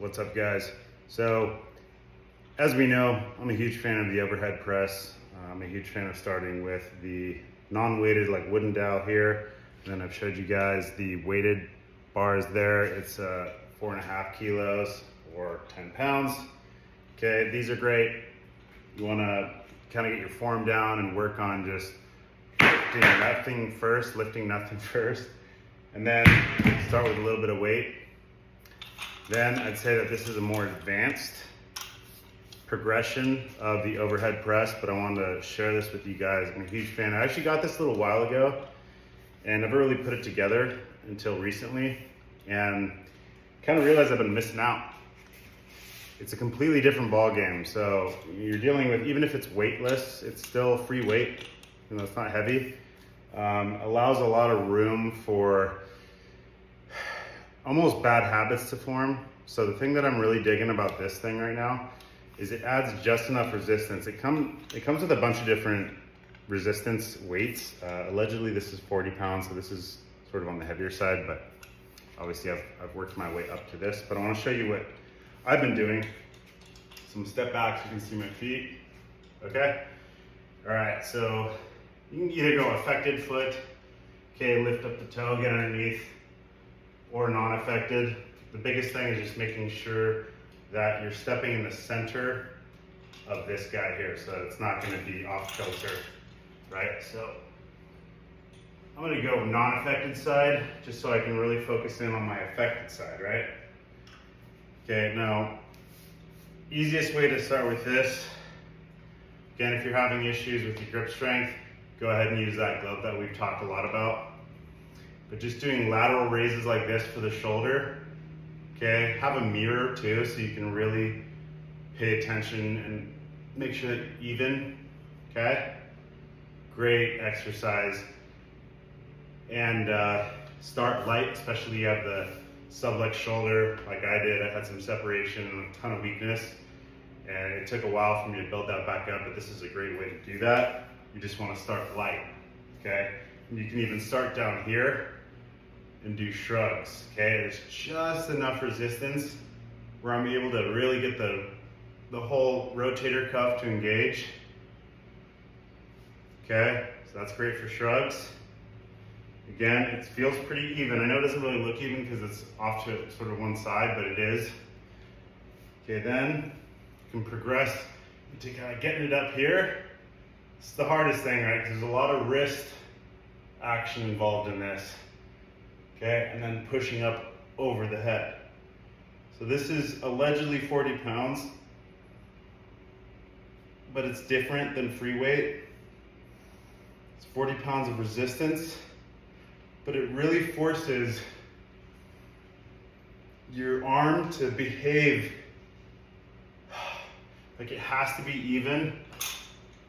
What's up, guys? So, as we know, I'm a huge fan of the overhead press. I'm a huge fan of starting with the non-weighted, like wooden dowel here. And then I've showed you guys the weighted bars there. It's 4.5 kilos or 10 pounds. Okay, these are great. You want to kind of get your form down and work on just lifting nothing first, and then start with a little bit of weight. Then I'd say that this is a more advanced progression of the overhead press, but I wanted to share this with you guys. I'm a huge fan. I actually got this a little while ago and never really put it together until recently, and kind of realized I've been missing out. It's a completely different ball game. So you're dealing with, even if it's weightless, it's still free weight, you know, it's not heavy. Allows a lot of room for almost bad habits to form. So the thing that I'm really digging about this thing right now is it adds just enough resistance. It comes with a bunch of different resistance weights. Allegedly this is 40 pounds, so this is sort of on the heavier side, but obviously I've worked my way up to this. But I want to show you what I've been doing. Some step backs, you can see my feet, okay? All right, so you can either go affected foot, okay, lift up the toe, get underneath, or non-affected. The biggest thing is just making sure that you're stepping in the center of this guy here, so it's not gonna be off kilter, right? So I'm gonna go non-affected side, just so I can really focus in on my affected side, right? Okay, now, easiest way to start with this, again, if you're having issues with your grip strength, go ahead and use that glove that we've talked a lot about. But just doing lateral raises like this for the shoulder, okay? Have a mirror too, so you can really pay attention and make sure that you're even, okay? Great exercise. And start light, especially you have the subluxed shoulder like I did. I had some separation and a ton of weakness, and it took a while for me to build that back up, but this is a great way to do that. You just want to start light, okay? And you can even start down here and do shrugs, okay? There's just enough resistance where I'm able to really get the whole rotator cuff to engage, okay? So that's great for shrugs. Again, it feels pretty even. I know it doesn't really look even because it's off to sort of one side, but it is. Okay, then you can progress into kind of getting it up here. It's the hardest thing, right? Because there's a lot of wrist action involved in this. Okay, and then pushing up over the head. So this is allegedly 40 pounds, but it's different than free weight. It's 40 pounds of resistance, but it really forces your arm to behave like it has to be even.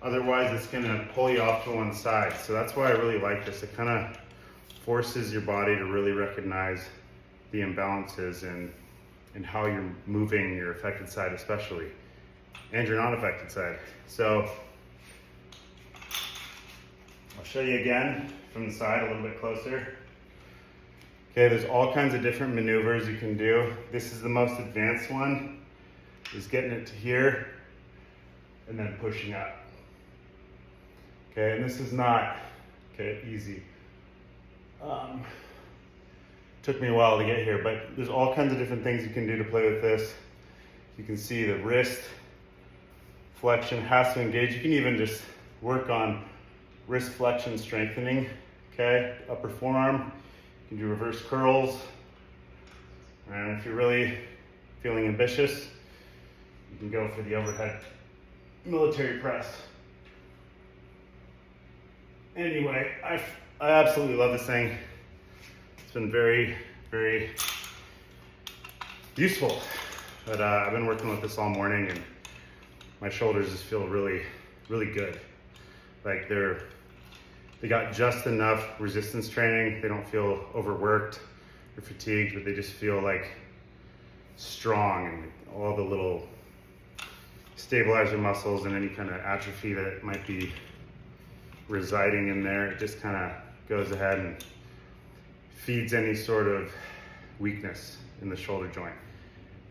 Otherwise, it's gonna pull you off to one side. So that's why I really like this. It kind of forces your body to really recognize the imbalances and how you're moving your affected side especially, and your non-affected side. So I'll show you again from the side a little bit closer. Okay, there's all kinds of different maneuvers you can do. This is the most advanced one, is getting it to here and then pushing up. Okay, and this is not, okay, easy. Took me a while to get here, but there's all kinds of different things you can do to play with this. You can see the wrist flexion has to engage. You can even just work on wrist flexion strengthening, okay? Upper forearm, you can do reverse curls. And if you're really feeling ambitious, you can go for the overhead military press. Anyway, I absolutely love this thing. It's been very, very useful. But I've been working with this all morning, and my shoulders just feel really, really good. Like they got just enough resistance training. They don't feel overworked or fatigued, but they just feel like strong, and all the little stabilizer muscles and any kind of atrophy that might be residing in there, it just kind of goes ahead and feeds any sort of weakness in the shoulder joint.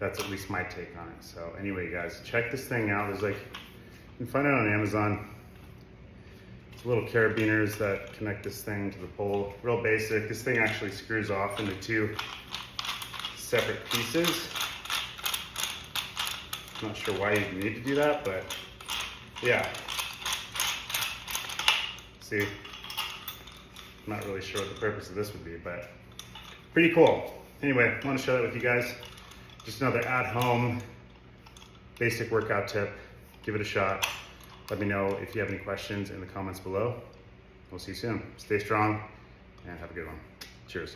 that's at least my take on it. So anyway, guys, check this thing out. There's like, you can find it on Amazon. It's little carabiners that connect this thing to the pole. Real basic. This thing actually screws off into 2 separate pieces. I'm not sure why you need to do that, but yeah. See, I'm not really sure what the purpose of this would be, but pretty cool. Anyway, I want to share that with you guys. Just another at-home basic workout tip. Give it a shot. Let me know if you have any questions in the comments below. We'll see you soon. Stay strong and have a good one. Cheers.